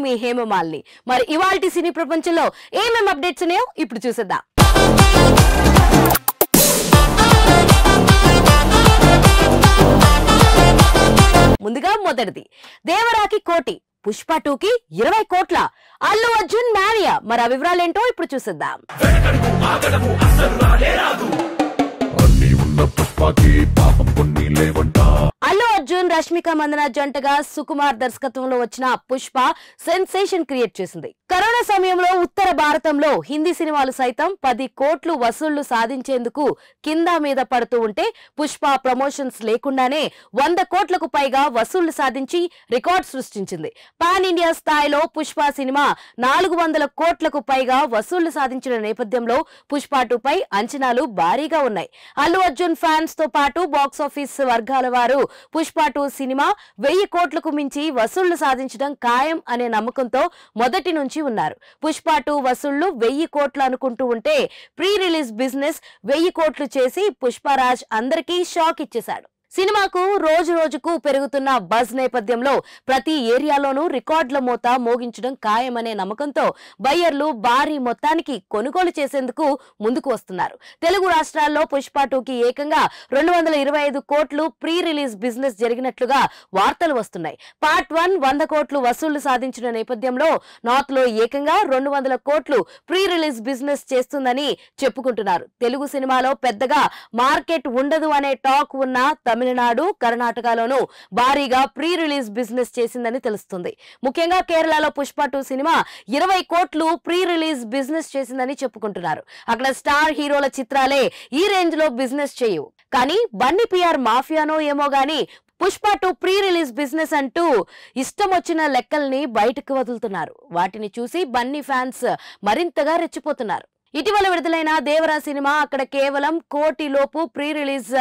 మీ హేమమాలిని. మరి ఇవాల్టి సినీ ప్రపంచంలో ఏమేం అప్డేట్స్ ఉన్నాయో ఇప్పుడు చూసేద్దాం. ముందుగా మొదటిది, దేవరాకి కోటి, పుష్ప 2కి 20 కోట్ల, అల్లు అర్జున్ మానియా. మరి ఆ వివరాలేంటో ఇప్పుడు చూసేద్దాం. అల్లు అర్జున్ రష్మిక మందన జంటగా సుకుమార్ దర్శకత్వంలో వచ్చిన పుష్ప సెన్సేషన్ క్రియేట్ చేసింది. కరోనా సమయంలో ఉత్తర భారతంలో హిందీ సినిమాలు సైతం 10 కోట్లు వసూళ్లు సాధించేందుకు కింద మీద పడుతూ ఉంటే పుష్ప ప్రమోషన్స్ లేకుండానే 100 కోట్లకు పైగా వసూళ్లు సాధించి రికార్డ్ సృష్టించింది. పాన్ ఇండియా స్థాయిలో పుష్ప సినిమా 400 కోట్లకు పైగా వసూళ్లు సాధించిన నేపథ్యంలో పుష్ప 2 పై అంచనాలు భారీగా ఉన్నాయి. అల్లు అర్జున్ ఫ్యాన్స్ తో పాటు బాక్సాఫీస్ వర్గాల వారు పుష్ప 2 సినిమా 1000 కోట్లకు మించి వసూళ్లు సాధించడం ఖాయం అనే నమ్మకంతో మొదటి నుంచి ఉన్నారు. పుష్ప 2 వసూళ్లు 1000 కోట్లు అనుకుంటూ ఉంటే ప్రీ రిలీజ్ బిజినెస్ 1000 కోట్లు చేసి పుష్పరాజ్ అందరికీ షాక్ ఇచ్చేశాడు. సినిమాకు రోజు రోజుకు పెరుగుతున్న బజ్ నేపథ్యంలో ప్రతి ఏరియాలోనూ రికార్డుల మోత మోగించడం ఖాయమనే నమ్మకంతో బయ్యర్లు భారీ మొత్తానికి కొనుగోలు చేసేందుకు ముందుకు వస్తున్నారు. తెలుగు రాష్ట్రాల్లో పుష్ప 2కి ఏకంగా 225 కోట్లు ప్రీ రిలీజ్ బిజినెస్ జరిగినట్లుగా వార్తలు వస్తున్నాయి. పార్ట్ 1 100 కోట్లు వసూళ్లు సాధించిన నేపథ్యంలో నార్త్ లో ఏకంగా 200 కోట్లు ప్రీ రిలీజ్ బిజినెస్ చేస్తుందని చెప్పుకుంటున్నారు. తెలుగు సినిమాలో పెద్దగా మార్కెట్ ఉండదు అనే టాక్ ఉన్న తమిళనాడు, కర్ణాటకలోనూ భారీగా ప్రీ రిలీజ్ బిజినెస్ చేసిందని తెలుస్తుంది. ముఖ్యంగా కేరళలో పుష్ప 2 సినిమా 20 కోట్లు ప్రీ రిలీజ్ బిజినెస్ చేసిందని చెప్పుకుంటున్నారు. అక్కడ స్టార్ హీరోల చిత్రాలే ఈ రేంజ్ లో బిజినెస్ చేయవు. కానీ బన్నీ పిఆర్ మాఫియానో ఏమో గానీ పుష్ప 2 ప్రీ రిలీజ్ బిజినెస్ అంటూ ఇష్టం వచ్చిన లెక్కల్ని బయటకు వదులుతున్నారు. వాటిని చూసి బన్నీ ఫ్యాన్స్ మరింతగా రెచ్చిపోతున్నారు. ఇటీవల విడుదలైన దేవరా సినిమా అక్కడ కేవలం 1 కోటి లోపు ప్రీ రిలీజ్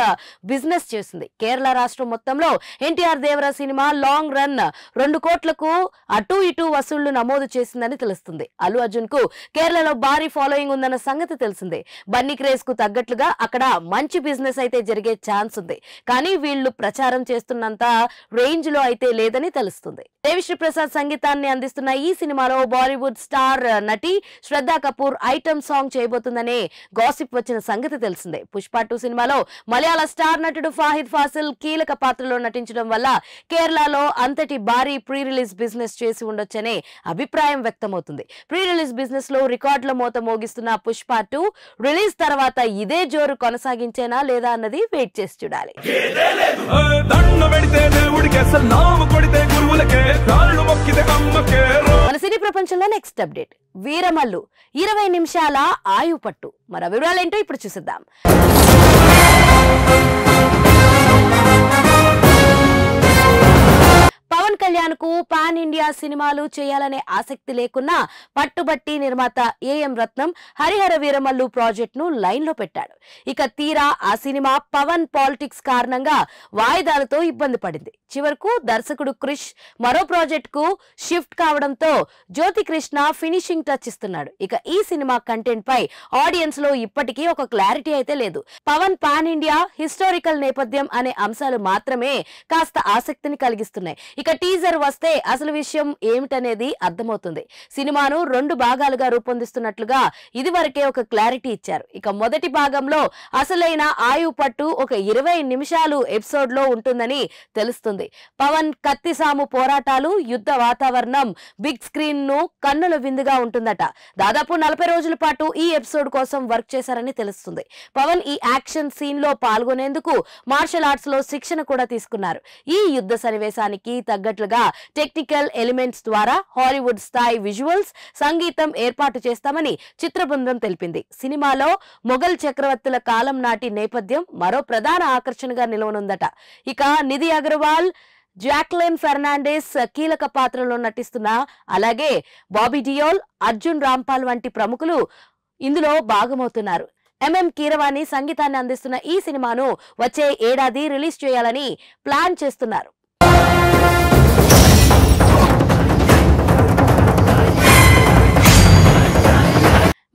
బిజినెస్ చేసింది. కేరళ రాష్ట్రం మొత్తంలో NTR Devara cinema long run 2 కోట్లకు అటు ఇటు వసూళ్లు నమోదు చేసిందని తెలుస్తుంది. అల్లు అర్జున్ కు కేరళలో భారీ ఫాలోయింగ్ ఉందన్న సంగతి తెలిసిందే. బన్నీ క్రేజ్ కు తగ్గట్లుగా అక్కడ మంచి బిజినెస్ అయితే జరిగే ఛాన్స్ ఉంది. కానీ వీళ్లు ప్రచారం చేస్తున్నంత రేంజ్ లో అయితే లేదని తెలుస్తుంది. దేవిశ్రీ ప్రసాద్ సంగీతాన్ని అందిస్తున్న ఈ సినిమాలో బాలీవుడ్ స్టార్ నటి శ్రద్ధా కపూర్ ఐటమ్ సాంగ్ చేయబోతుందనే గాసిప్ వచ్చిన సంగతి తెలిసిందే. పుష్ప 2 సినిమాలో మలయాళ స్టార్ నటుడు ఫాహిద్ ఫాసిల్ కీలక పాత్రలో నటించడం వల్ల కేరళలో అంతటి భారీ ప్రీ రిలీజ్ బిజినెస్ చేసి ఉండొచ్చనే అభిప్రాయం వ్యక్తమవుతుంది. ప్రీ రిలీజ్ బిజినెస్ లో రికార్డుల మోత మోగిస్తున్న పుష్ప 2 రిలీజ్ తర్వాత ఇదే జోరు కొనసాగించేనా లేదా అన్నది వెయిట్ చేసి చూడాలి. మన సినీ ప్రపంచంలో నెక్స్ట్ అప్డేట్, వీరమల్లు 20 నిమిషాల ఆయువు పట్టు. మరి వివరాలేంటో ఇప్పుడు చూసేద్దాం. పవన్ కళ్యాణ్ కు పాన్ ఇండియా సినిమాలు చేయాలనే ఆసక్తి లేకున్నా పట్టుబట్టి నిర్మాత AM Ratnam Harihara Veeramallu project ను లైన్ లో పెట్టాడు. ఇక తీరా ఆ సినిమా పవన్ పాలిటిక్స్ కారణంగా వాయిదాలతో ఇబ్బంది పడింది. చివరకు దర్శకుడు క్రిష్ మరో ప్రాజెక్ట్ కు షిఫ్ట్ కావడంతో జ్యోతి కృష్ణ ఫినిషింగ్ టచ్ ఇస్తున్నాడు. ఇక ఈ సినిమా కంటెంట్ పై ఆడియన్స్ లో ఇప్పటికీ ఒక క్లారిటీ అయితే లేదు. పవన్ పాన్ ఇండియా హిస్టారికల్ నేపథ్యం అనే అంశాలు మాత్రమే కాస్త ఆసక్తిని కలిగిస్తున్నాయి. ఇక టీజర్ వస్తే అసలు విషయం ఏమిటనేది అర్థమవుతుంది. సినిమాను 2 భాగాలుగా రూపొందిస్తున్నట్లుగా ఇదివరకే ఒక క్లారిటీ ఇచ్చారు. ఇక మొదటి భాగంలో అసలైన ఆయువు పట్టు ఒక 20 నిమిషాలు ఎపిసోడ్ లో ఉంటుందని తెలుస్తుంది. పవన్ కత్తిసాము పోరాటాలు, యుద్ధ వాతావరణం బిగ్ స్క్రీన్ ను కన్నుల విందుగా ఉంటుందట. దాదాపు 40 రోజుల పాటు ఈ ఎపిసోడ్ కోసం వర్క్ చేశారని తెలుస్తుంది. పవన్ ఈ యాక్షన్ సీన్ లో పాల్గొనేందుకు మార్షల్ ఆర్ట్స్ లో శిక్షణ కూడా తీసుకున్నారు. ఈ యుద్ధ సన్నివేశానికి తగ్గట్లుగా టెక్నికల్ ఎలిమెంట్స్ ద్వారా హాలీవుడ్ స్థాయి విజువల్స్, సంగీతం ఏర్పాటు చేస్తామని చిత్ర బృందం తెలిపింది. సినిమాలో మొఘల్ చక్రవర్తుల కాలం నాటి నేపథ్యం మరో ప్రధాన ఆకర్షణగా నిలవనుందట. ఇక నిధి అగర్వాల్, జాక్లిన్ ఫెర్నాండెస్ కీలక పాత్రలో నటిస్తున్న, అలాగే బాబీ డియోల్, అర్జున్ రాంపాల్ వంటి ప్రముఖులు ఇందులో భాగమవుతున్నారు. ఎంఎం కీరవాణి సంగీతాన్ని అందిస్తున్న ఈ సినిమాను వచ్చే ఏడాది రిలీజ్ చేయాలని ప్లాన్ చేస్తున్నారు.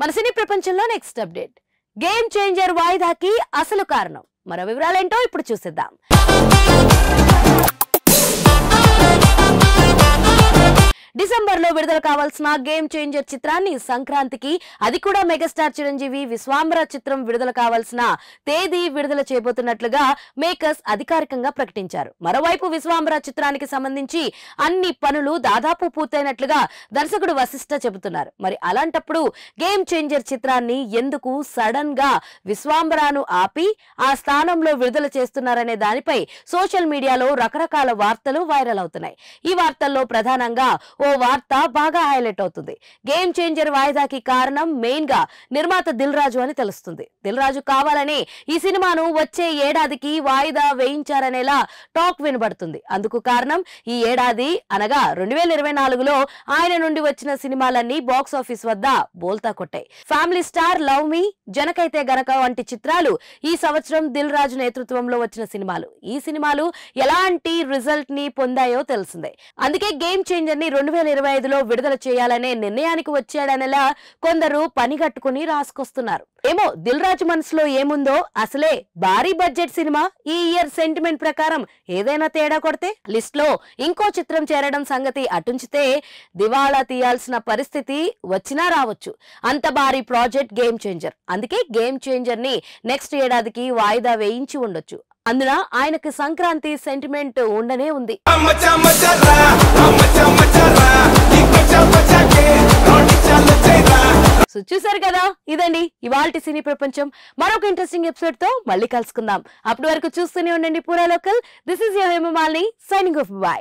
మన సినీ ప్రపంచంలో నెక్స్ట్ అప్డేట్, గేమ్ చేంజర్ వాయిదాకి అసలు కారణం. మరో వివరాలేంటో ఇప్పుడు చూసేద్దాం. డిసెంబర్ లో విడుదల కావాల్సిన గేమ్ చేంజర్ చిత్రాన్ని సంక్రాంతికి, అది కూడా మెగాస్టార్ చిరంజీవి విశ్వాంబర చిత్రం విడుదల కావాల్సిన తేదీ విడుదల చేయబోతున్నట్లుగా మేకర్స్ అధికారికంగా ప్రకటించారు. మరోవైపు విశ్వాంబర చిత్రానికి సంబంధించి అన్ని పనులు దాదాపు పూర్తయినట్లుగా దర్శకుడు వశిష్ఠ చెబుతున్నారు. మరి అలాంటప్పుడు గేమ్ చేంజర్ చిత్రాన్ని ఎందుకు సడన్ గా విశ్వాంబరాను ఆపి ఆ స్థానంలో విడుదల చేస్తున్నారనే దానిపై సోషల్ మీడియాలో రకరకాల వార్తలు వైరల్ అవుతున్నాయి. ఈ వార్తల్లో ప్రధానంగా ఓ వార్త బాగా హైలైట్ అవుతుంది. గేమ్ చేంజర్ వాయిదాకి కారణం మెయిన్ గా నిర్మాత దిల్ రాజు అని తెలుస్తుంది. దిల్ రాజు కావాలని ఈ సినిమాను వచ్చే ఏడాదికి వాయిదా వేయించారనేలా టాక్ వినబడుతుంది. అందుకు కారణం ఈ ఏడాది అనగా 2024లో ఆయన నుండి వచ్చిన సినిమాలన్నీ బాక్స్ ఆఫీస్ వద్ద బోల్తా కొట్టాయి. ఫ్యామిలీ స్టార్, లవ్ మీ, జనకైతే గనక వంటి చిత్రాలు ఈ సంవత్సరం దిల్ రాజు నేతృత్వంలో వచ్చిన సినిమాలు. ఈ సినిమాలు ఎలాంటి రిజల్ట్ ని పొందాయో తెలిసిందే. అందుకే గేమ్ చేంజర్ ని 2025లో విడుదల చేయాలనే నిర్ణయానికి వచ్చాడనేలా కొందరు పనిగట్టుకుని రాసుకొస్తున్నారు. ఏమో దిల్ రాజు మనసులో ఏముందో. అసలే భారీ బడ్జెట్ సినిమా ఈ ఇయర్ సెంటిమెంట్ ప్రకారం ఏదైనా తేడా కొడితే లిస్ట్ లో ఇంకో చిత్రం చేరడం సంగతి అటుంచితే దివాళా తీయాల్సిన పరిస్థితి వచ్చినా రావచ్చు. అంత భారీ ప్రాజెక్ట్ గేమ్ చేంజర్. అందుకే గేమ్ చేంజర్ ని నెక్స్ట్ ఏడాదికి వాయిదా వేయించి ఉండొచ్చు. అందున ఆయనకు సంక్రాంతి సెంటిమెంట్ ఉండనే ఉంది. సో చూసారు కదా, ఇదండి ఇవాల్టి సినీ ప్రపంచం. మరొక ఇంట్రెస్టింగ్ ఎపిసోడ్ తో మళ్ళీ కలుసుకుందాం. అప్పటి వరకు చూస్తూనే ఉండండి పూరా local. This is your Hema Malini signing off. By.